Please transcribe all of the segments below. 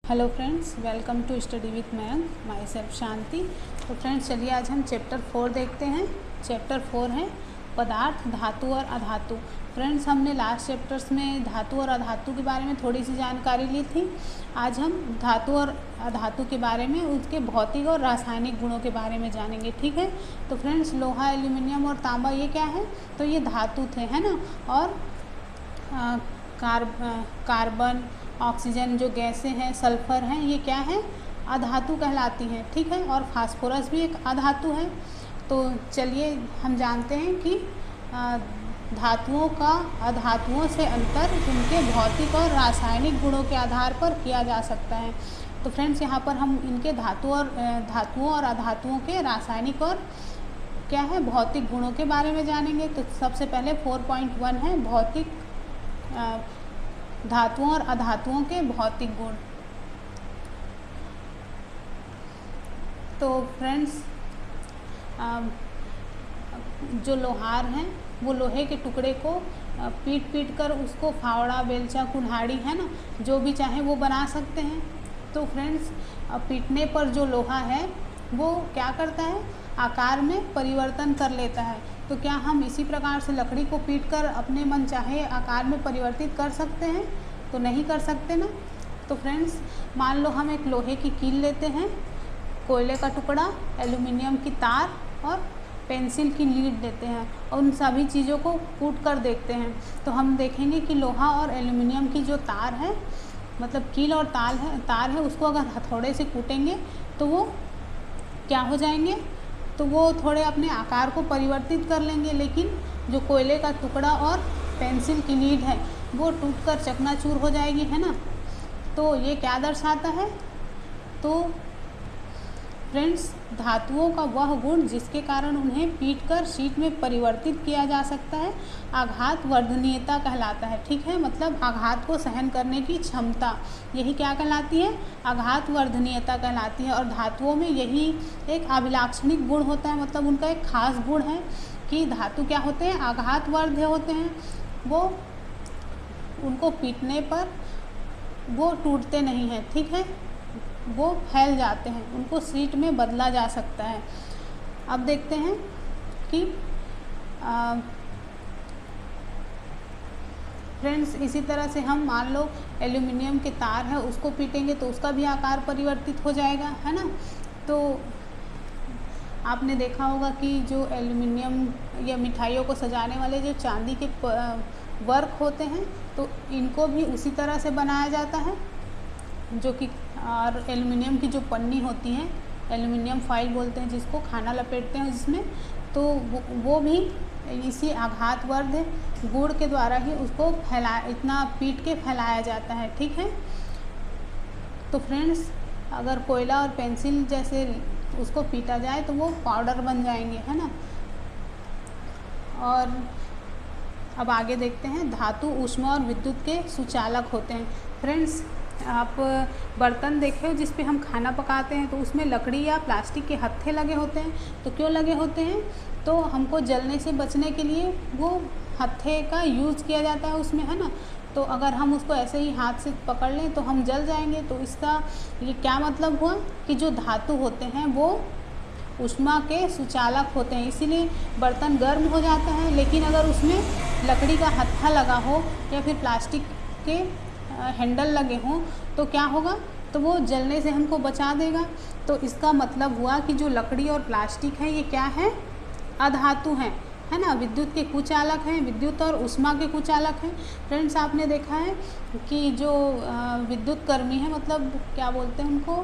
Hello friends, welcome to study with Mayank, myself Shanti. तो friends चलिए आज हम चैप्टर 4 देखते हैं। चैप्टर 4 है पदार्थ, धातु और अधातु। फ्रेंड्स हमने लास्ट चैप्टर्स में धातु और अधातु के बारे में थोड़ी सी जानकारी ली थी। आज हम धातु और अधातु के बारे में, उसके भौतिक और रासायनिक गुणों के बारे में जानेंगे, ठीक है। तो फ्रेंड्स लोहा, एल्यूमिनियम और तांबा ये क्या है? तो ये धातु थे, है ना। और कार्बन, ऑक्सीजन जो गैसें हैं, सल्फर हैं, ये क्या है? अधातु कहलाती हैं, ठीक है। और फास्फोरस भी एक अधातु है। तो चलिए हम जानते हैं कि धातुओं का अधातुओं से अंतर उनके भौतिक और रासायनिक गुणों के आधार पर किया जा सकता है। तो फ्रेंड्स यहाँ पर हम इनके धातुओं और अधातुओं के रासायनिक और क्या है भौतिक गुणों के बारे में जानेंगे। तो सबसे पहले 4.1 है भौतिक धातुओं और अधातुओं के भौतिक गुण। तो फ्रेंड्स जो लोहार हैं वो लोहे के टुकड़े को पीट कर उसको फावड़ा, बेलचा, कुल्हाड़ी, है ना, जो भी चाहे वो बना सकते हैं। तो फ्रेंड्स पीटने पर जो लोहा है वो क्या करता है? आकार में परिवर्तन कर लेता है। तो क्या हम इसी प्रकार से लकड़ी को पीटकर अपने मन चाहे आकार में परिवर्तित कर सकते हैं? तो नहीं कर सकते ना। तो फ्रेंड्स मान लो हम एक लोहे की कील लेते हैं, कोयले का टुकड़ा, एल्यूमिनियम की तार और पेंसिल की लीड लेते हैं और उन सभी चीज़ों को कूट कर देखते हैं। तो हम देखेंगे कि लोहा और एल्यूमिनियम की जो तार है, मतलब कील और तार है, उसको अगर हथौड़े से कूटेंगे तो वो क्या हो जाएंगे? तो वो थोड़े अपने आकार को परिवर्तित कर लेंगे। लेकिन जो कोयले का टुकड़ा और पेंसिल की लीड है वो टूटकर चकनाचूर हो जाएगी, है ना। तो ये क्या दर्शाता है? तो फ्रेंड्स धातुओं का वह गुण जिसके कारण उन्हें पीटकर शीट में परिवर्तित किया जा सकता है आघात वर्धनीयता कहलाता है, ठीक है। मतलब आघात को सहन करने की क्षमता, यही क्या कहलाती है? आघात वर्धनीयता कहलाती है। और धातुओं में यही एक अभिलाक्षणिक गुण होता है, मतलब उनका एक खास गुण है कि धातु क्या होते हैं? आघात वर्ध्य होते हैं। वो उनको पीटने पर वो टूटते नहीं हैं, ठीक है, वो फैल जाते हैं, उनको शीट में बदला जा सकता है। अब देखते हैं कि फ्रेंड्स इसी तरह से हम मान लो एल्यूमिनियम के तार है, उसको पीटेंगे तो उसका भी आकार परिवर्तित हो जाएगा, है ना। तो आपने देखा होगा कि जो एल्यूमिनियम या मिठाइयों को सजाने वाले जो चांदी के वर्क होते हैं, तो इनको भी उसी तरह से बनाया जाता है, जो कि और एल्युमिनियम की जो पन्नी होती है, एल्युमिनियम फॉइल बोलते हैं जिसको, खाना लपेटते हैं जिसमें, तो वो भी इसी आघातवर्ध गुण के द्वारा ही उसको इतना पीट के फैलाया जाता है, ठीक है। तो फ्रेंड्स अगर कोयला और पेंसिल जैसे उसको पीटा जाए तो वो पाउडर बन जाएंगे, है ना। और अब आगे देखते हैं धातु ऊष्मा और विद्युत के सुचालक होते हैं। फ्रेंड्स आप बर्तन देखे हो जिस पे हम खाना पकाते हैं, तो उसमें लकड़ी या प्लास्टिक के हत्थे लगे होते हैं। तो क्यों लगे होते हैं? तो हमको जलने से बचने के लिए वो हत्थे का यूज़ किया जाता है उसमें, है ना। तो अगर हम उसको ऐसे ही हाथ से पकड़ लें तो हम जल जाएंगे। तो इसका ये क्या मतलब हुआ कि जो धातु होते हैं वो ऊष्मा के सुचालक होते हैं, इसीलिए बर्तन गर्म हो जाता है। लेकिन अगर उसमें लकड़ी का हत्था लगा हो या फिर प्लास्टिक के हैंडल लगे हों तो क्या होगा? तो वो जलने से हमको बचा देगा। तो इसका मतलब हुआ कि जो लकड़ी और प्लास्टिक है ये क्या है? अधातु हैं, है ना। विद्युत के कुचालक हैं, विद्युत और ऊष्मा के कुचालक हैं। फ्रेंड्स आपने देखा है कि जो विद्युत कर्मी है, मतलब क्या बोलते हैं उनको,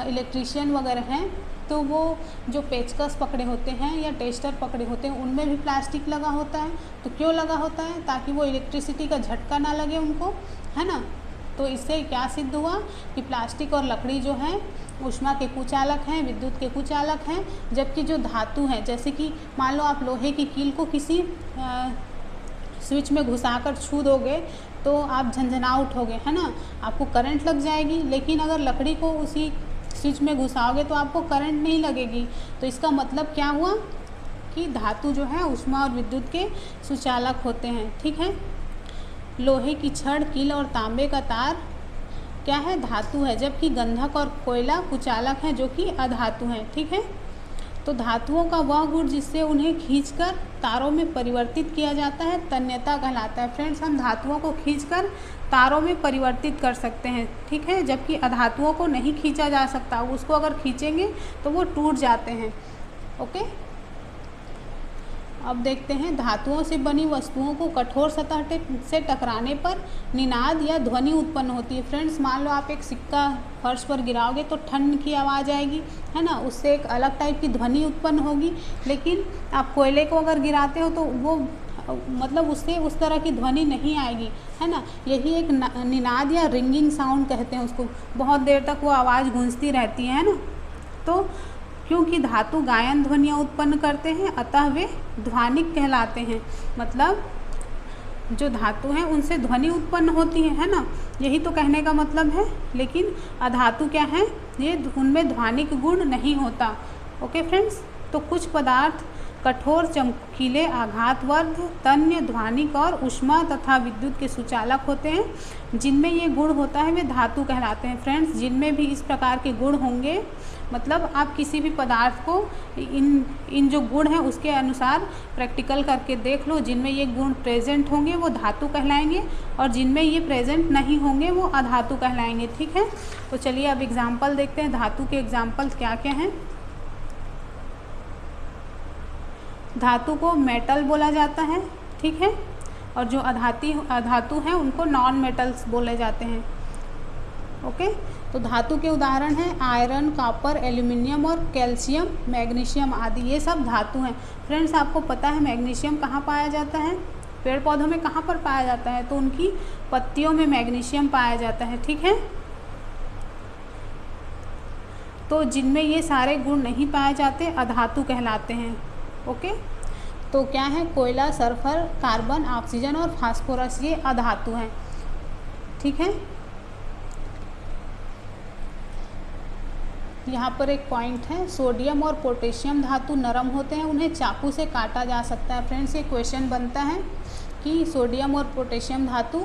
इलेक्ट्रीशियन वगैरह हैं, तो वो जो पेचकस पकड़े होते हैं या टेस्टर पकड़े होते हैं उनमें भी प्लास्टिक लगा होता है। तो क्यों लगा होता है? ताकि वो इलेक्ट्रिसिटी का झटका ना लगे उनको, है ना। तो इससे क्या सिद्ध हुआ कि प्लास्टिक और लकड़ी जो है ऊष्मा के कुचालक हैं, विद्युत के कुचालक हैं। जबकि जो धातु हैं, जैसे कि मान लो आप लोहे की कील को किसी स्विच में घुसाकर छू दोगे तो आप झंझना उठोगे, है ना, आपको करंट लग जाएगी। लेकिन अगर लकड़ी को उसी स्विच में घुसाओगे तो आपको करंट नहीं लगेगी। तो इसका मतलब क्या हुआ कि धातु जो है ऊष्मा और विद्युत के सुचालक होते हैं, ठीक है। लोहे की छड़, कील और तांबे का तार क्या है, धातु है, जबकि गंधक और कोयला कुचालक हैं जो कि अधातु हैं। ठीक है, तो धातुओं का वह गुण जिससे उन्हें खींचकर तारों में परिवर्तित किया जाता है तन्यता कहलाता है। फ्रेंड्स, हम धातुओं को खींचकर तारों में परिवर्तित कर सकते हैं। ठीक है, जबकि अधातुओं को नहीं खींचा जा सकता, उसको अगर खींचेंगे तो वो टूट जाते हैं। ओके, अब देखते हैं, धातुओं से बनी वस्तुओं को कठोर सतह से टकराने पर निनाद या ध्वनि उत्पन्न होती है। फ्रेंड्स, मान लो आप एक सिक्का फर्श पर गिराओगे तो ठन की आवाज़ आएगी, है ना, उससे एक अलग टाइप की ध्वनि उत्पन्न होगी। लेकिन आप कोयले को अगर गिराते हो तो वो मतलब उससे उस तरह की ध्वनि नहीं आएगी, है ना। यही एक निनाद या रिंगिंग साउंड कहते हैं उसको, बहुत देर तक वो आवाज़ गूंजती रहती है ना। तो क्योंकि धातु गायन ध्वनियाँ उत्पन्न करते हैं अतः वे ध्वनिक कहलाते हैं। मतलब जो धातु हैं उनसे ध्वनि उत्पन्न होती है ना, यही तो कहने का मतलब है। लेकिन अधातु क्या है, ये उनमें ध्वनिक गुण नहीं होता। ओके फ्रेंड्स, तो कुछ पदार्थ कठोर, चमकीले, आघातवर्ध, तन्य, ध्वनिक और ऊष्मा तथा विद्युत के सुचालक होते हैं। जिनमें ये गुण होता है वे धातु कहलाते हैं। फ्रेंड्स, जिनमें भी इस प्रकार के गुण होंगे, मतलब आप किसी भी पदार्थ को इन जो गुण हैं उसके अनुसार प्रैक्टिकल करके देख लो, जिनमें ये गुण प्रेजेंट होंगे वो धातु कहलाएंगे और जिनमें ये प्रेजेंट नहीं होंगे वो अधातु कहलाएंगे। ठीक है, तो चलिए अब एग्जाम्पल देखते हैं, धातु के एग्जाम्पल क्या क्या हैं। धातु को मेटल बोला जाता है। ठीक है, और जो अधातु हैं उनको नॉन मेटल्स बोले जाते हैं। ओके, तो धातु के उदाहरण हैं आयरन, कॉपर, एल्यूमिनियम और कैल्शियम, मैग्नीशियम आदि, ये सब धातु हैं। फ्रेंड्स, आपको पता है मैग्नीशियम कहाँ पाया जाता है, पेड़ पौधों में कहाँ पर पाया जाता है, तो उनकी पत्तियों में मैग्नीशियम पाया जाता है। ठीक है, तो जिनमें ये सारे गुण नहीं पाए जाते अधातु कहलाते हैं। ओके, तो क्या है, कोयला, सल्फर, कार्बन, ऑक्सीजन और फास्फोरस, ये अधातु हैं। ठीक है, यहाँ पर एक पॉइंट है, सोडियम और पोटेशियम धातु नरम होते हैं, उन्हें चाकू से काटा जा सकता है। फ्रेंड्स, ये क्वेश्चन बनता है कि सोडियम और पोटेशियम धातु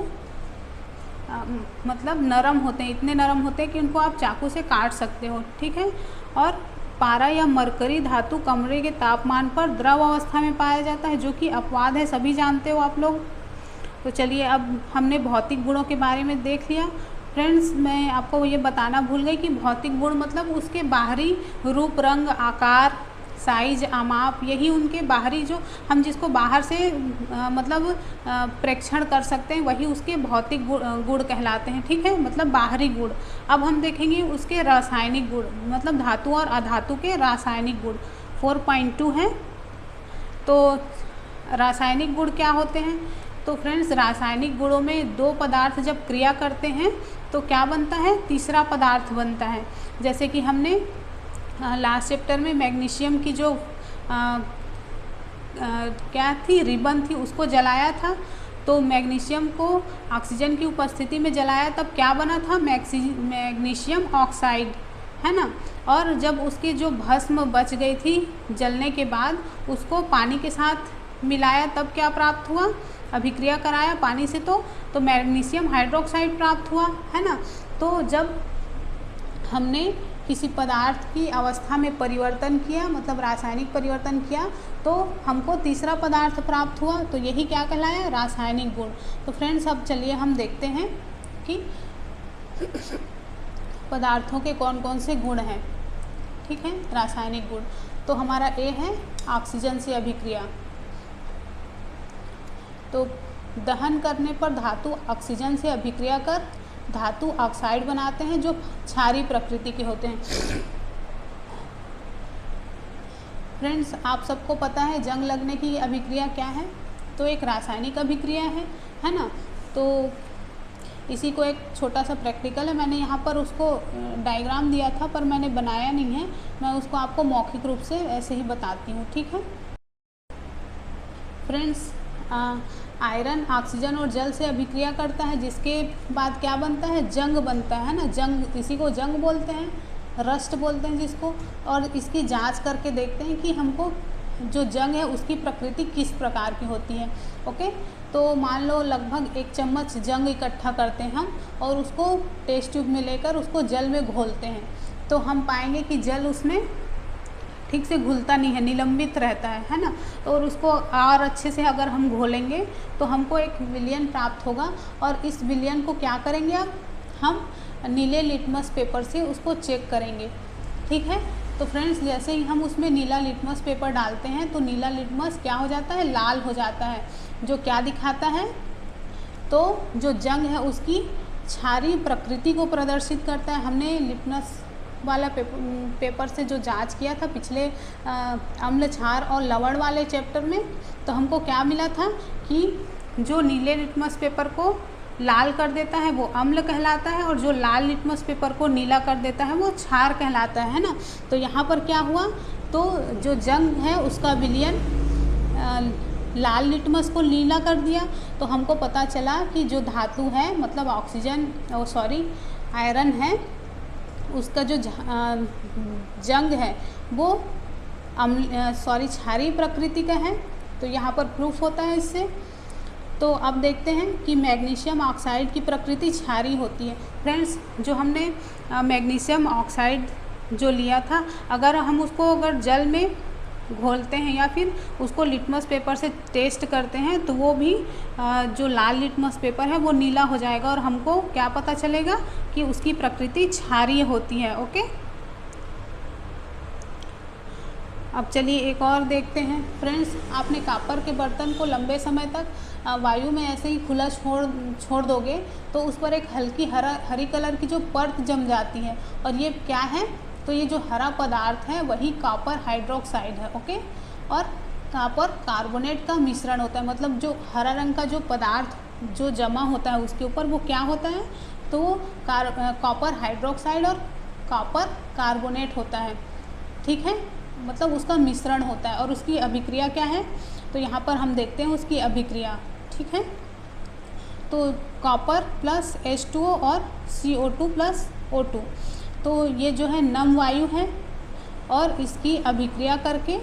मतलब नरम होते हैं, इतने नरम होते हैं कि उनको आप चाकू से काट सकते हो। ठीक है, और पारा या मरकरी धातु कमरे के तापमान पर द्रव अवस्था में पाया जाता है, जो कि अपवाद है, सभी जानते हो आप लोग। तो चलिए, अब हमने भौतिक गुणों के बारे में देख लिया। फ्रेंड्स, मैं आपको ये बताना भूल गई कि भौतिक गुण मतलब उसके बाहरी रूप, रंग, आकार, साइज, आमाप, यही उनके बाहरी, जो हम जिसको बाहर से मतलब प्रेक्षण कर सकते हैं, वही उसके भौतिक गुण कहलाते हैं। ठीक है, मतलब बाहरी गुण। अब हम देखेंगे उसके रासायनिक गुण, मतलब धातु और अधातु के रासायनिक गुण। 4.2 है। तो रासायनिक गुण क्या होते हैं, तो फ्रेंड्स, रासायनिक गुणों में दो पदार्थ जब क्रिया करते हैं तो क्या बनता है, तीसरा पदार्थ बनता है। जैसे कि हमने लास्ट चैप्टर में मैग्नीशियम की जो क्या थी, रिबन थी, उसको जलाया था, तो मैग्नीशियम को ऑक्सीजन की उपस्थिति में जलाया, तब क्या बना था, मैग्नीशियम ऑक्साइड, है ना। और जब उसकी जो भस्म बच गई थी जलने के बाद, उसको पानी के साथ मिलाया, तब क्या प्राप्त हुआ, अभिक्रिया कराया पानी से, तो मैग्नीशियम हाइड्रोक्साइड प्राप्त हुआ, है ना। तो जब हमने किसी पदार्थ की अवस्था में परिवर्तन किया, मतलब रासायनिक परिवर्तन किया, तो हमको तीसरा पदार्थ प्राप्त हुआ, तो यही क्या कहलाया, रासायनिक गुण। तो फ्रेंड्स, अब चलिए हम देखते हैं कि पदार्थों के कौन कौन से गुण हैं। ठीक है, रासायनिक गुण। तो हमारा ए है ऑक्सीजन से अभिक्रिया। तो दहन करने पर धातु ऑक्सीजन से अभिक्रिया कर धातु ऑक्साइड बनाते हैं, जो क्षारीय प्रकृति के होते हैं। फ्रेंड्स, आप सबको पता है जंग लगने की अभिक्रिया क्या है, तो एक रासायनिक अभिक्रिया है ना। तो इसी को एक छोटा सा प्रैक्टिकल है, मैंने यहाँ पर उसको डायग्राम दिया था पर मैंने बनाया नहीं है, मैं उसको आपको मौखिक रूप से ऐसे ही बताती हूँ। ठीक है फ्रेंड्स, आयरन ऑक्सीजन और जल से अभिक्रिया करता है, जिसके बाद क्या बनता है, जंग बनता है ना। जंग, इसी को जंग बोलते हैं, रस्ट बोलते हैं जिसको। और इसकी जांच करके देखते हैं कि हमको जो जंग है उसकी प्रकृति किस प्रकार की होती है। ओके, तो मान लो लगभग 1 चम्मच जंग इकट्ठा करते हैं हम और उसको टेस्ट ट्यूब में लेकर उसको जल में घोलते हैं, तो हम पाएंगे कि जल उसमें ठीक से घुलता नहीं है, निलंबित रहता है ना। और उसको और अच्छे से अगर हम घोलेंगे तो हमको एक विलयन प्राप्त होगा, और इस विलयन को क्या करेंगे, अब हम नीले लिटमस पेपर से उसको चेक करेंगे। ठीक है, तो फ्रेंड्स जैसे ही हम उसमें नीला लिटमस पेपर डालते हैं तो नीला लिटमस क्या हो जाता है, लाल हो जाता है, जो क्या दिखाता है, तो जो जंग है उसकी क्षारीय प्रकृति को प्रदर्शित करता है। हमने लिटमस वाला पेपर से जो जांच किया था पिछले अम्ल, क्षार और लवण वाले चैप्टर में, तो हमको क्या मिला था कि जो नीले लिटमस पेपर को लाल कर देता है वो अम्ल कहलाता है, और जो लाल लिटमस पेपर को नीला कर देता है वो क्षार कहलाता है ना। तो यहाँ पर क्या हुआ, तो जो जंग है उसका विलयन लाल लिटमस को नीला कर दिया, तो हमको पता चला कि जो धातु है मतलब ऑक्सीजन आयरन है, उसका जो जंग है वो क्षारीय प्रकृति का है। तो यहाँ पर प्रूफ होता है इससे। तो अब देखते हैं कि मैग्नीशियम ऑक्साइड की प्रकृति क्षारीय होती है। फ्रेंड्स जो हमने मैग्नीशियम ऑक्साइड जो लिया था, अगर हम उसको जल में घोलते हैं या फिर उसको लिटमस पेपर से टेस्ट करते हैं तो वो भी जो लाल लिटमस पेपर है वो नीला हो जाएगा, और हमको क्या पता चलेगा कि उसकी प्रकृति क्षारीय होती है। ओके, अब चलिए एक और देखते हैं। फ्रेंड्स आपने कॉपर के बर्तन को लंबे समय तक वायु में ऐसे ही खुला छोड़ दोगे तो उस पर एक हल्की हरी कलर की जो परत जम जाती है, और ये क्या है, तो ये जो हरा पदार्थ है वही कॉपर हाइड्रोक्साइड है। ओके, और कॉपर कार्बोनेट का मिश्रण होता है, मतलब जो हरा रंग का जो पदार्थ जो जमा होता है उसके ऊपर वो क्या होता है, तो कॉपर हाइड्रोक्साइड और कॉपर कार्बोनेट होता है। ठीक है, मतलब उसका मिश्रण होता है, और उसकी अभिक्रिया क्या है, तो यहाँ पर हम देखते हैं उसकी अभिक्रिया। ठीक है, तो कॉपर प्लस H2O और CO2 प्लस O2, तो ये जो है नम वायु है, और इसकी अभिक्रिया करके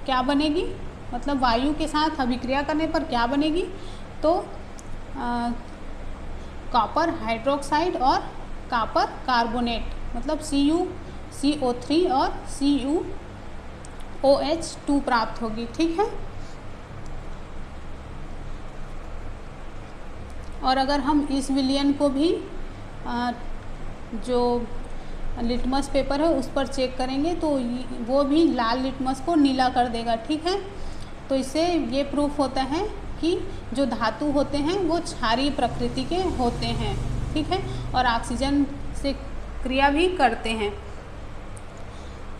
क्या बनेगी, मतलब वायु के साथ अभिक्रिया करने पर क्या बनेगी, तो कॉपर हाइड्रोक्साइड और कॉपर कार्बोनेट, मतलब CO3 और CuOH2 प्राप्त होगी। ठीक है, और अगर हम इस विलयन को भी जो लिटमस पेपर है उस पर चेक करेंगे तो वो भी लाल लिटमस को नीला कर देगा। ठीक है, तो इससे ये प्रूफ होता है कि जो धातु होते हैं वो क्षारीय प्रकृति के होते हैं। ठीक है, और ऑक्सीजन से क्रिया भी करते हैं।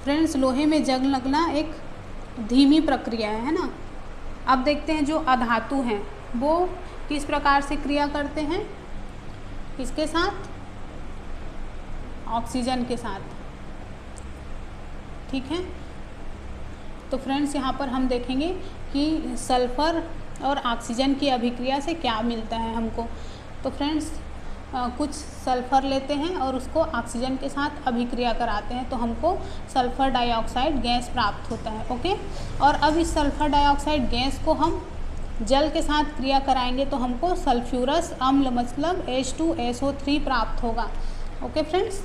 फ्रेंड्स लोहे में जंग लगना एक धीमी प्रक्रिया है ना। अब देखते हैं जो अधातु हैं वो किस प्रकार से क्रिया करते हैं, किसके साथ, ऑक्सीजन के साथ। ठीक है, तो फ्रेंड्स यहाँ पर हम देखेंगे कि सल्फ़र और ऑक्सीजन की अभिक्रिया से क्या मिलता है हमको। तो फ्रेंड्स कुछ सल्फ़र लेते हैं और उसको ऑक्सीजन के साथ अभिक्रिया कराते हैं तो हमको सल्फ़र डाइऑक्साइड गैस प्राप्त होता है। ओके, और अब इस सल्फ़र डाइऑक्साइड गैस को हम जल के साथ क्रिया कराएंगे तो हमको सल्फ्यूरस अम्ल मतलब H2SO3 प्राप्त होगा। ओके फ्रेंड्स,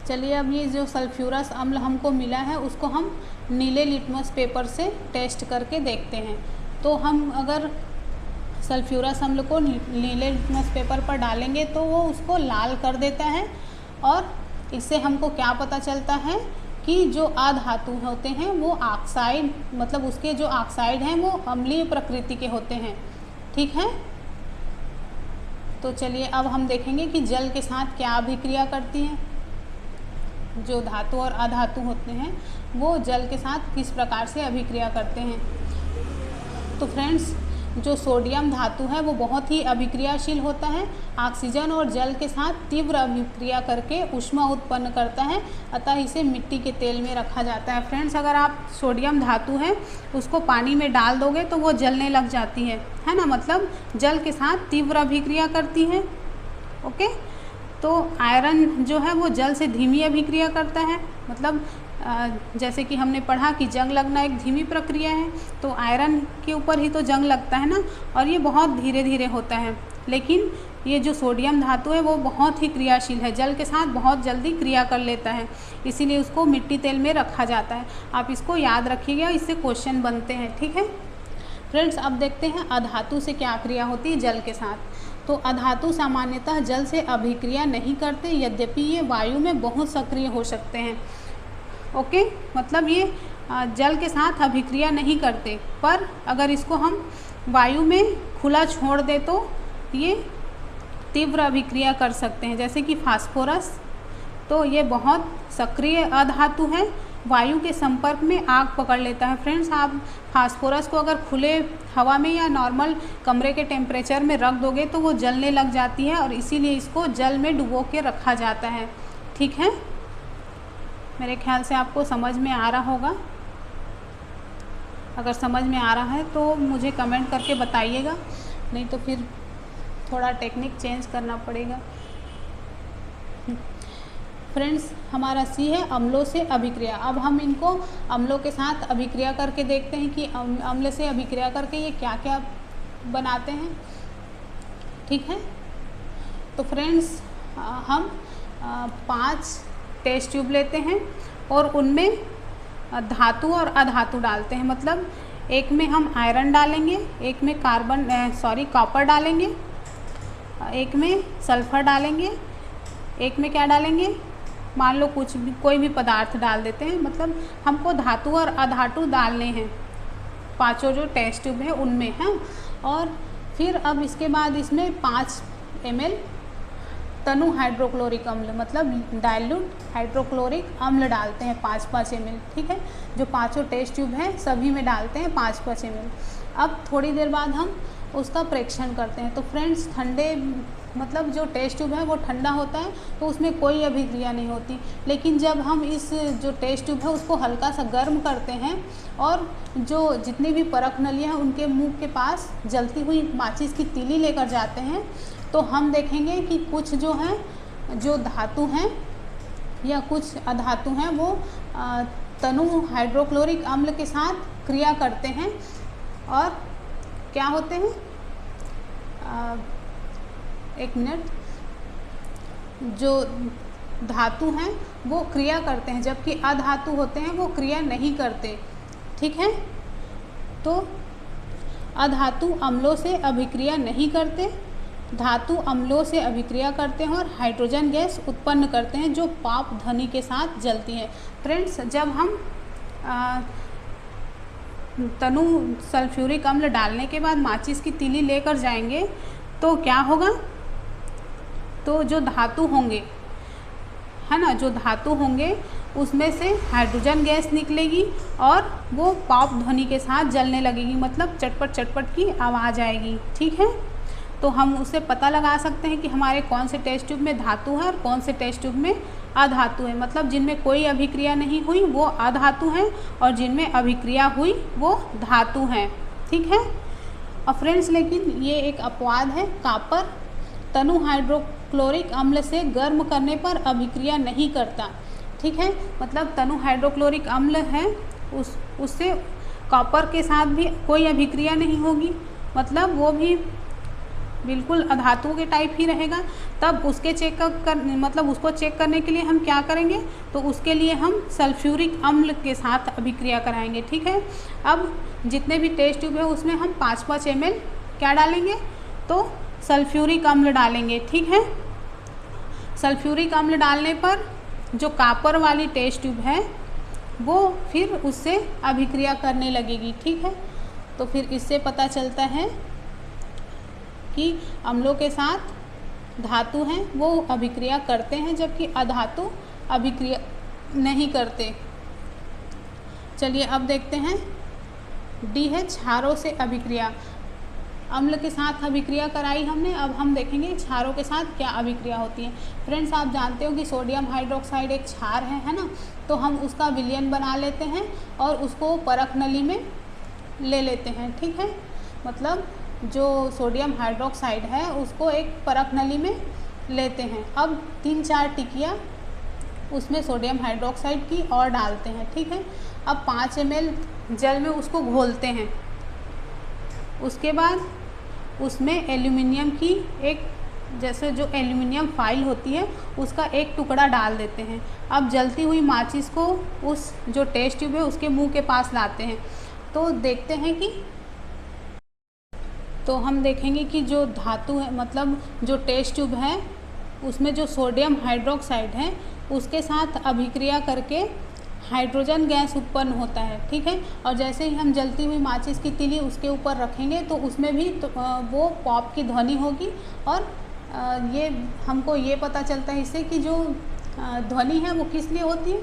चलिए अब ये जो सल्फ्यूरस अम्ल हमको मिला है उसको हम नीले लिटमस पेपर से टेस्ट करके देखते हैं। तो हम अगर सल्फ्यूरस अम्ल को नीले लिटमस पेपर पर डालेंगे तो वो उसको लाल कर देता है, और इससे हमको क्या पता चलता है कि जो अधातु होते हैं वो ऑक्साइड मतलब उसके जो ऑक्साइड हैं वो अम्लीय प्रकृति के होते हैं। ठीक है, तो चलिए अब हम देखेंगे कि जल के साथ क्या अभिक्रिया करती हैं। जो धातु और अधातु होते हैं वो जल के साथ किस प्रकार से अभिक्रिया करते हैं। तो फ्रेंड्स जो सोडियम धातु है वो बहुत ही अभिक्रियाशील होता है, ऑक्सीजन और जल के साथ तीव्र अभिक्रिया करके ऊष्मा उत्पन्न करता है, अतः इसे मिट्टी के तेल में रखा जाता है। फ्रेंड्स अगर आप सोडियम धातु है उसको पानी में डाल दोगे तो वो जलने लग जाती है ना, मतलब जल के साथ तीव्र अभिक्रिया करती है। ओके, तो आयरन जो है वो जल से धीमी अभिक्रिया करता है, मतलब जैसे कि हमने पढ़ा कि जंग लगना एक धीमी प्रक्रिया है, तो आयरन के ऊपर ही तो जंग लगता है ना, और ये बहुत धीरे धीरे होता है। लेकिन ये जो सोडियम धातु है वो बहुत ही क्रियाशील है, जल के साथ बहुत जल्दी क्रिया कर लेता है, इसीलिए उसको मिट्टी तेल में रखा जाता है। आप इसको याद रखिएगा, इससे क्वेश्चन बनते हैं, ठीक है फ्रेंड्स। अब देखते हैं अधातु से क्या क्रिया होती है जल के साथ। तो अधातु सामान्यतः जल से अभिक्रिया नहीं करते, यद्यपि ये वायु में बहुत सक्रिय हो सकते हैं। ओके, मतलब ये जल के साथ अभिक्रिया नहीं करते, पर अगर इसको हम वायु में खुला छोड़ दें तो ये तीव्र अभिक्रिया कर सकते हैं। जैसे कि फास्फोरस, तो ये बहुत सक्रिय अधातु है, वायु के संपर्क में आग पकड़ लेता है। फ्रेंड्स, आप फास्फोरस को अगर खुले हवा में या नॉर्मल कमरे के टेम्परेचर में रख दोगे तो वो जलने लग जाती है, और इसीलिए इसको जल में डुबो के रखा जाता है, ठीक है। मेरे ख्याल से आपको समझ में आ रहा होगा। अगर समझ में आ रहा है तो मुझे कमेंट करके बताइएगा, नहीं तो फिर थोड़ा टेक्निक चेंज करना पड़ेगा। फ्रेंड्स, हमारा सी है अम्लों से अभिक्रिया। अब हम इनको अम्लों के साथ अभिक्रिया करके देखते हैं कि अम्ल से अभिक्रिया करके ये क्या क्या बनाते हैं, ठीक है। तो फ्रेंड्स, हम 5 टेस्ट ट्यूब लेते हैं और उनमें धातु और अधातु डालते हैं। मतलब एक में हम आयरन डालेंगे, एक में कॉपर डालेंगे, एक में सल्फ़र डालेंगे, एक में क्या डालेंगे, मान लो कोई भी पदार्थ डाल देते हैं। मतलब हमको धातु और अधातु डालने हैं, 5 जो टेस्ट ट्यूब है उनमें, हैं। और फिर अब इसके बाद इसमें 5 ml तनु हाइड्रोक्लोरिक अम्ल, मतलब डाइल्यूट हाइड्रोक्लोरिक अम्ल डालते हैं 5-5 ml, ठीक है। जो 5 टेस्ट ट्यूब हैं सभी में डालते हैं 5-5 ml। अब थोड़ी देर बाद हम उसका प्रेक्षण करते हैं। तो फ्रेंड्स, ठंडे मतलब जो टेस्ट ट्यूब है वो ठंडा होता है तो उसमें कोई अभिक्रिया नहीं होती। लेकिन जब हम इस जो टेस्ट ट्यूब है उसको हल्का सा गर्म करते हैं और जो जितनी भी परख नलियाँ हैं उनके मुंह के पास जलती हुई माचिस की तीली लेकर जाते हैं, तो हम देखेंगे कि कुछ जो हैं जो धातु हैं या कुछ अधातु हैं वो तनु हाइड्रोक्लोरिक अम्ल के साथ क्रिया करते हैं और क्या होते हैं, एक मिनट, जो धातु हैं वो क्रिया करते हैं जबकि अधातु होते हैं वो क्रिया नहीं करते, ठीक है। तो अधातु अम्लों से अभिक्रिया नहीं करते, धातु अम्लों से अभिक्रिया करते हैं और हाइड्रोजन गैस उत्पन्न करते हैं जो पाप ध्वनि के साथ जलती है। फ्रेंड्स, जब हम तनु सल्फ्यूरिक अम्ल डालने के बाद माचिस की तीली लेकर जाएंगे तो क्या होगा, तो जो धातु होंगे, है ना, जो धातु होंगे उसमें से हाइड्रोजन गैस निकलेगी और वो पॉप ध्वनि के साथ जलने लगेगी, मतलब चटपट चटपट की आवाज़ आएगी, ठीक है। तो हम उससे पता लगा सकते हैं कि हमारे कौन से टेस्ट ट्यूब में धातु है और कौन से टेस्ट ट्यूब में अधातु है। मतलब जिनमें कोई अभिक्रिया नहीं हुई वो अधातु हैं और जिनमें अभिक्रिया हुई वो धातु हैं, ठीक है। और फ्रेंड्स, लेकिन ये एक अपवाद है, कॉपर तनु हाइड्रोक्लोरिक अम्ल से गर्म करने पर अभिक्रिया नहीं करता, ठीक है। मतलब तनु हाइड्रोक्लोरिक अम्ल है उससे कॉपर के साथ भी कोई अभिक्रिया नहीं होगी, मतलब वो भी बिल्कुल अधातु के टाइप ही रहेगा। तब उसके उसको चेक करने के लिए हम क्या करेंगे, तो उसके लिए हम सल्फ्यूरिक अम्ल के साथ अभिक्रिया कराएंगे, ठीक है। अब जितने भी टेस्ट ट्यूब है उसमें हम 5-5 ml क्या डालेंगे, तो सल्फ्यूरिक अम्ल डालेंगे, ठीक है। सल्फ्यूरिक अम्ल डालने पर जो कॉपर वाली टेस्ट ट्यूब है वो फिर उससे अभिक्रिया करने लगेगी, ठीक है। तो फिर इससे पता चलता है कि अम्लों के साथ धातु हैं वो अभिक्रिया करते हैं जबकि अधातु अभिक्रिया नहीं करते। चलिए अब देखते हैं डी है क्षारों से अभिक्रिया। अम्ल के साथ अभिक्रिया कराई हमने, अब हम देखेंगे क्षारों के साथ क्या अभिक्रिया होती है। फ्रेंड्स, आप जानते हो कि सोडियम हाइड्रोक्साइड एक क्षार है ना, तो हम उसका विलयन बना लेते हैं और उसको परख नली में ले लेते हैं, ठीक है। मतलब जो सोडियम हाइड्रोक्साइड है उसको एक परख नली में लेते हैं। अब 3-4 टिकिया उसमें सोडियम हाइड्रोक्साइड की और डालते हैं, ठीक है। अब 5 ml जल में उसको घोलते हैं। उसके बाद उसमें एल्युमिनियम की एक, जैसे जो एल्युमिनियम फॉइल होती है उसका एक टुकड़ा डाल देते हैं। अब जलती हुई माचिस को उस जो टेस्ट ट्यूब है उसके मुंह के पास लाते हैं। तो देखते हैं कि, तो हम देखेंगे कि जो धातु है, मतलब जो टेस्ट ट्यूब है उसमें जो सोडियम हाइड्रोक्साइड है उसके साथ अभिक्रिया करके हाइड्रोजन गैस उत्पन्न होता है, ठीक है। और जैसे ही हम जलती हुई माचिस की तीली उसके ऊपर रखेंगे तो उसमें भी तो वो पॉप की ध्वनि होगी। और ये हमको ये पता चलता है इससे कि जो ध्वनि है वो किस लिए होती है,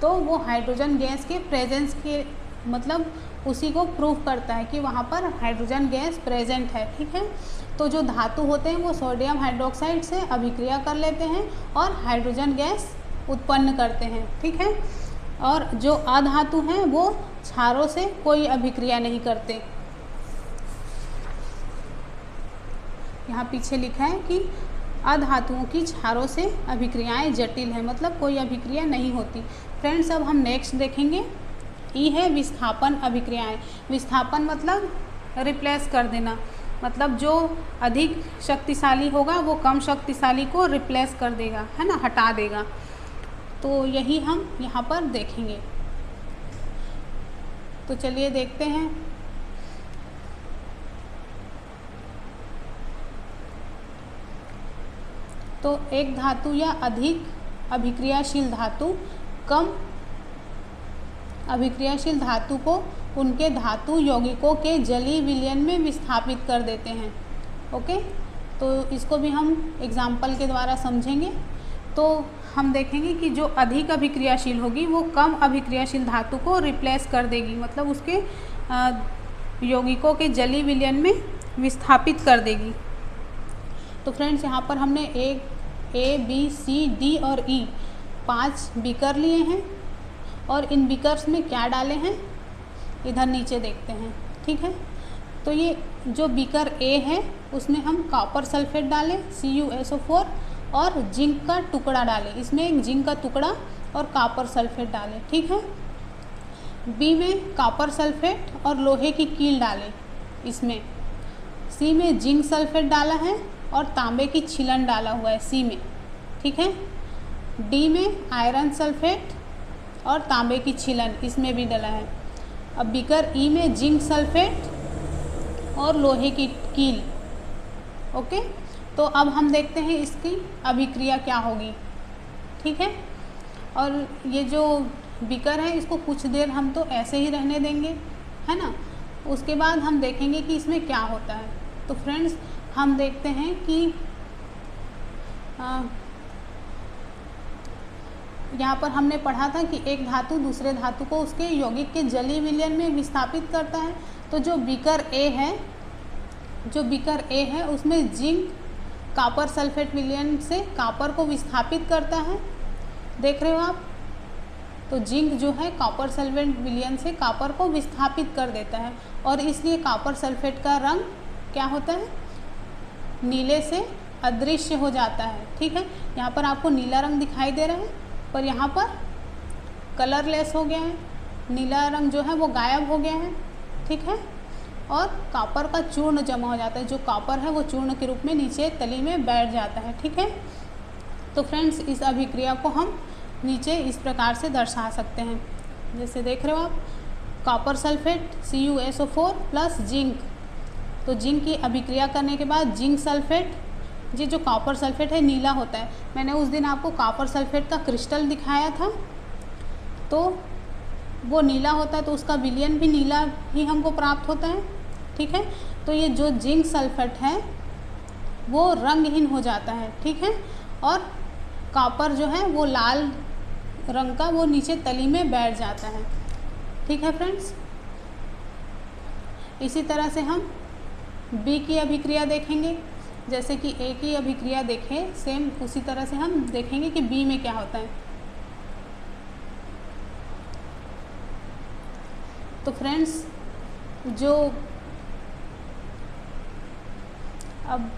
तो वो हाइड्रोजन गैस के प्रेजेंस के, मतलब उसी को प्रूव करता है कि वहाँ पर हाइड्रोजन गैस प्रेजेंट है, ठीक है। तो जो धातु होते हैं वो सोडियम हाइड्रोक्साइड से अभिक्रिया कर लेते हैं और हाइड्रोजन गैस उत्पन्न करते हैं, ठीक है। और जो अधातु हैं वो क्षारों से कोई अभिक्रिया नहीं करते। यहाँ पीछे लिखा है कि अधातुओं की क्षारों से अभिक्रियाएं जटिल हैं, मतलब कोई अभिक्रिया नहीं होती। फ्रेंड्स, अब हम नेक्स्ट देखेंगे, ई है विस्थापन अभिक्रियाएं। विस्थापन मतलब रिप्लेस कर देना, मतलब जो अधिक शक्तिशाली होगा वो कम शक्तिशाली को रिप्लेस कर देगा, है ना, हटा देगा। तो यही हम यहाँ पर देखेंगे। तो चलिए देखते हैं। तो एक धातु या अधिक अभिक्रियाशील धातु कम अभिक्रियाशील धातु को उनके धातु यौगिकों के जलीय विलयन में विस्थापित कर देते हैं। ओके, तो इसको भी हम एग्जाम्पल के द्वारा समझेंगे। तो हम देखेंगे कि जो अधिक अभिक्रियाशील होगी वो कम अभिक्रियाशील धातु को रिप्लेस कर देगी, मतलब उसके यौगिकों के जलीय विलयन में विस्थापित कर देगी। तो फ्रेंड्स, यहाँ पर हमने ए बी सी डी और ई 5 बीकर लिए हैं और इन बीकर्स में क्या डाले हैं इधर नीचे देखते हैं, ठीक है। तो ये जो बीकर ए है उसमें हम कॉपर सल्फेट डालें CuSO4 और जिंक का टुकड़ा डालें, इसमें एक जिंक का टुकड़ा और कॉपर सल्फेट डालें, ठीक है। बी में कॉपर सल्फेट और लोहे की कील डालें इसमें। सी में जिंक सल्फेट डाला है और तांबे की छीलन डाला हुआ है सी में, ठीक है। डी में आयरन सल्फेट और तांबे की छीलन इसमें भी डाला है। अब बीकर ई में जिंक सल्फेट और लोहे की कील। ओके, तो अब हम देखते हैं इसकी अभिक्रिया क्या होगी, ठीक है। और ये जो बीकर है इसको कुछ देर हम तो ऐसे ही रहने देंगे, है ना। उसके बाद हम देखेंगे कि इसमें क्या होता है। तो फ्रेंड्स, हम देखते हैं कि यहाँ पर हमने पढ़ा था कि एक धातु दूसरे धातु को उसके यौगिक के जलीय विलयन में विस्थापित करता है। तो जो बीकर ए है उसमें जिंक कॉपर सल्फेट विलयन से कॉपर को विस्थापित करता है, देख रहे हो आप। तो जिंक जो है कॉपर सल्फेट विलयन से कॉपर को विस्थापित कर देता है और इसलिए कॉपर सल्फेट का रंग क्या होता है, नीले से अदृश्य हो जाता है, ठीक है। यहाँ पर आपको नीला रंग दिखाई दे रहा है पर यहाँ पर कलरलेस हो गया है, नीला रंग जो है वो गायब हो गया है, ठीक है। और कॉपर का चूर्ण जमा हो जाता है, जो कॉपर है वो चूर्ण के रूप में नीचे तली में बैठ जाता है, ठीक है। तो फ्रेंड्स, इस अभिक्रिया को हम नीचे इस प्रकार से दर्शा सकते हैं, जैसे देख रहे हो आप, copper sulphate CuSO4 plus zinc. तो जिंक की अभिक्रिया करने के बाद जिंक सल्फेट, ये जो कॉपर सल्फेट है नीला होता है। मैंने उस दिन आपको कॉपर सल्फेट का क्रिस्टल दिखाया था, तो वो नीला होता है, तो उसका विलयन भी नीला ही हमको प्राप्त होता है, ठीक है। तो ये जो जिंक सल्फेट है वो रंगहीन हो जाता है, ठीक है। और कॉपर जो है वो लाल रंग का वो नीचे तली में बैठ जाता है, ठीक है फ्रेंड्स। इसी तरह से हम बी की अभिक्रिया देखेंगे, जैसे कि ए की अभिक्रिया देखें, सेम उसी तरह से हम देखेंगे कि बी में क्या होता है। तो फ्रेंड्स, जो अब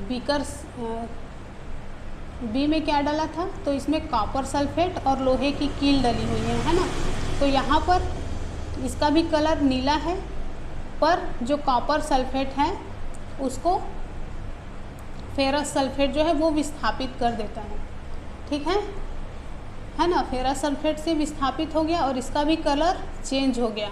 बीकर बी में क्या डाला था, तो इसमें कॉपर सल्फेट और लोहे की कील डली हुई है ना। तो यहाँ पर इसका भी कलर नीला है, पर जो कॉपर सल्फेट है उसको फेरस सल्फेट जो है वो विस्थापित कर देता है, ठीक है ना। फेरस सल्फेट से विस्थापित हो गया और इसका भी कलर चेंज हो गया,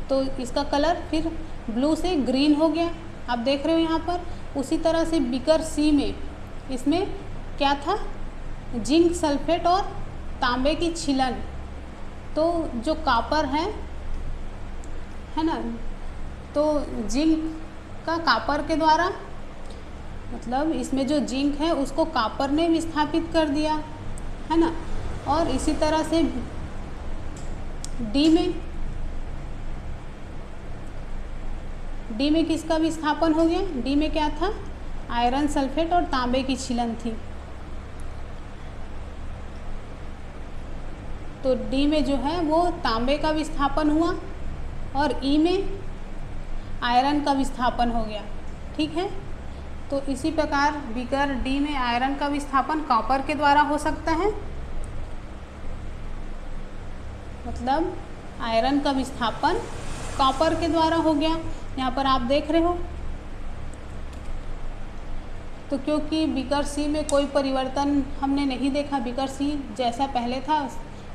तो इसका कलर फिर ब्लू से ग्रीन हो गया, आप देख रहे हो यहाँ पर। उसी तरह से बीकर सी में इसमें क्या था, जिंक सल्फेट और तांबे की छीलन। तो जो कॉपर है ना, तो जिंक का कॉपर के द्वारा, मतलब इसमें जो जिंक है उसको कॉपर ने विस्थापित कर दिया, है ना। और इसी तरह से डी में किसका विस्थापन हो गया, डी में क्या था, आयरन सल्फेट और तांबे की छीलन थी। तो डी में जो है वो तांबे का विस्थापन हुआ और ई में आयरन का विस्थापन हो गया, ठीक है। तो इसी प्रकार बीकर डी में आयरन का विस्थापन कॉपर के द्वारा हो सकता है, मतलब आयरन का विस्थापन कॉपर के द्वारा हो गया, यहाँ पर आप देख रहे हो। तो क्योंकि बीकर सी में कोई परिवर्तन हमने नहीं देखा, बीकर सी जैसा पहले था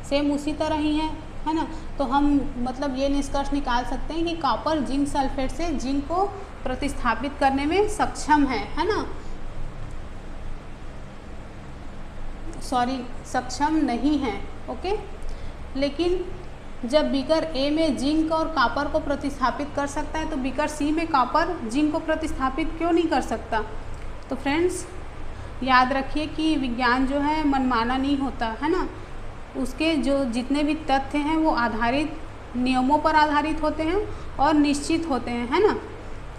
सेम उसी तरह ही है ना। तो हम मतलब ये निष्कर्ष निकाल सकते हैं कि कॉपर जिंक सल्फेट से जिंक को प्रतिस्थापित करने में सक्षम है ना, सॉरी सक्षम नहीं है, ओके। लेकिन जब बीकर ए में जिंक और कॉपर को प्रतिस्थापित कर सकता है, तो बीकर सी में कॉपर जिंक को प्रतिस्थापित क्यों नहीं कर सकता। तो फ्रेंड्स याद रखिए कि विज्ञान जो है मनमाना नहीं होता, है ना। उसके जो जितने भी तथ्य हैं वो आधारित नियमों पर आधारित होते हैं और निश्चित होते हैं, है ना।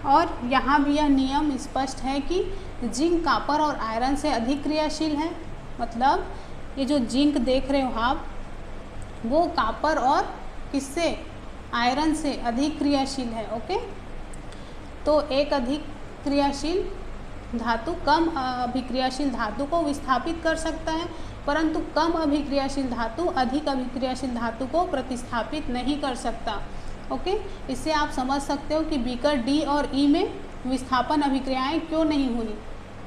और यहाँ भी यह नियम स्पष्ट है कि जिंक कॉपर और आयरन से अधिक क्रियाशील है, मतलब ये जो जिंक देख रहे हो आप, वो कॉपर और किससे, आयरन से अधिक क्रियाशील है, ओके। तो एक अधिक क्रियाशील धातु कम अभिक्रियाशील धातु को विस्थापित कर सकता है, परंतु कम अभिक्रियाशील धातु अधिक अभिक्रियाशील धातु को प्रतिस्थापित नहीं कर सकता, ओके। इससे आप समझ सकते हो कि बीकर डी और ई में विस्थापन अभिक्रियाएं क्यों नहीं हुई,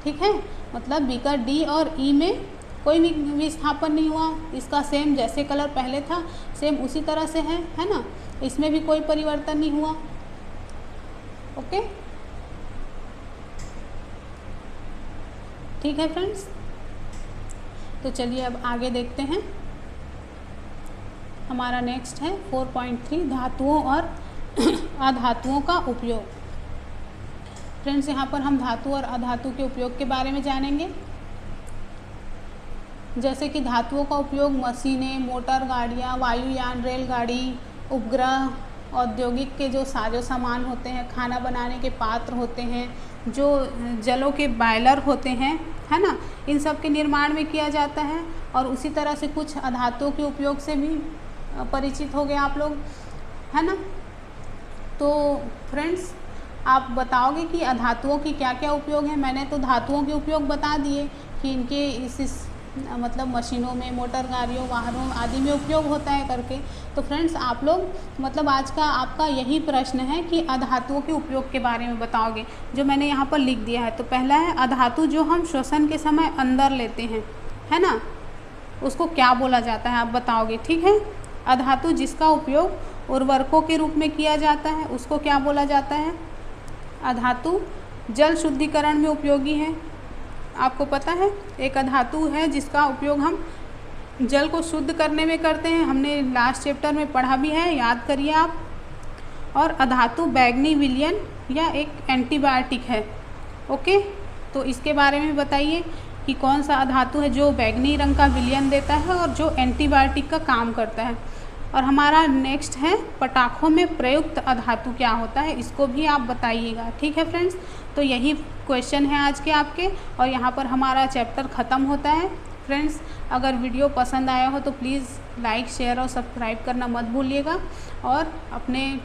ठीक है। मतलब बीकर डी और ई में कोई भी विस्थापन नहीं हुआ, इसका सेम जैसे कलर पहले था सेम उसी तरह से है ना, इसमें भी कोई परिवर्तन नहीं हुआ, ओके। ठीक है फ्रेंड्स, तो चलिए अब आगे देखते हैं। हमारा नेक्स्ट है 4.3 धातुओं और अधातुओं का उपयोग। फ्रेंड्स यहाँ पर हम धातु और अधातु के उपयोग के बारे में जानेंगे। जैसे कि धातुओं का उपयोग मशीनें, मोटर गाड़ियाँ, वायुयान, रेलगाड़ी, उपग्रह, औद्योगिक के जो साजो सामान होते हैं, खाना बनाने के पात्र होते हैं, जो जलों के बॉयलर होते हैं, है ना, इन सब के निर्माण में किया जाता है। और उसी तरह से कुछ अधातुओं के उपयोग से भी परिचित हो गए आप लोग, है ना। तो फ्रेंड्स आप बताओगे कि अधातुओं की क्या क्या उपयोग हैं। मैंने तो धातुओं के उपयोग बता दिए कि इनके इस मतलब मशीनों में, मोटर गाड़ियों, वाहनों आदि में उपयोग होता है करके। तो फ्रेंड्स आप लोग मतलब आज का आपका यही प्रश्न है कि अधातुओं के उपयोग के बारे में बताओगे, जो मैंने यहाँ पर लिख दिया है। तो पहला है अधातु जो हम श्वसन के समय अंदर लेते हैं, है ना, उसको क्या बोला जाता है आप बताओगे, ठीक है। अधातु जिसका उपयोग उर्वरकों के रूप में किया जाता है उसको क्या बोला जाता है। अधातु जल शुद्धिकरण में उपयोगी है, आपको पता है एक अधातु है जिसका उपयोग हम जल को शुद्ध करने में करते हैं, हमने लास्ट चैप्टर में पढ़ा भी है, याद करिए आप। और अधातु बैंगनी विलयन या एक एंटीबायोटिक है, ओके। तो इसके बारे में बताइए कि कौन सा अधातु है जो बैंगनी रंग का विलयन देता है और जो एंटीबायोटिक का काम करता है। और हमारा नेक्स्ट है पटाखों में प्रयुक्त अधातु क्या होता है, इसको भी आप बताइएगा, ठीक है फ्रेंड्स। तो यही क्वेश्चन है आज के आपके, और यहाँ पर हमारा चैप्टर ख़त्म होता है। फ्रेंड्स अगर वीडियो पसंद आया हो तो प्लीज़ लाइक, शेयर और सब्सक्राइब करना मत भूलिएगा, और अपने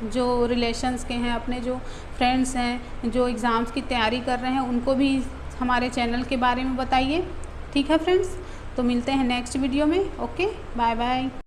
जो रिलेशंस के हैं, अपने जो फ्रेंड्स हैं जो एग्ज़ाम्स की तैयारी कर रहे हैं, उनको भी हमारे चैनल के बारे में बताइए। ठीक है फ्रेंड्स, तो मिलते हैं नेक्स्ट वीडियो में। Okay, bye bye.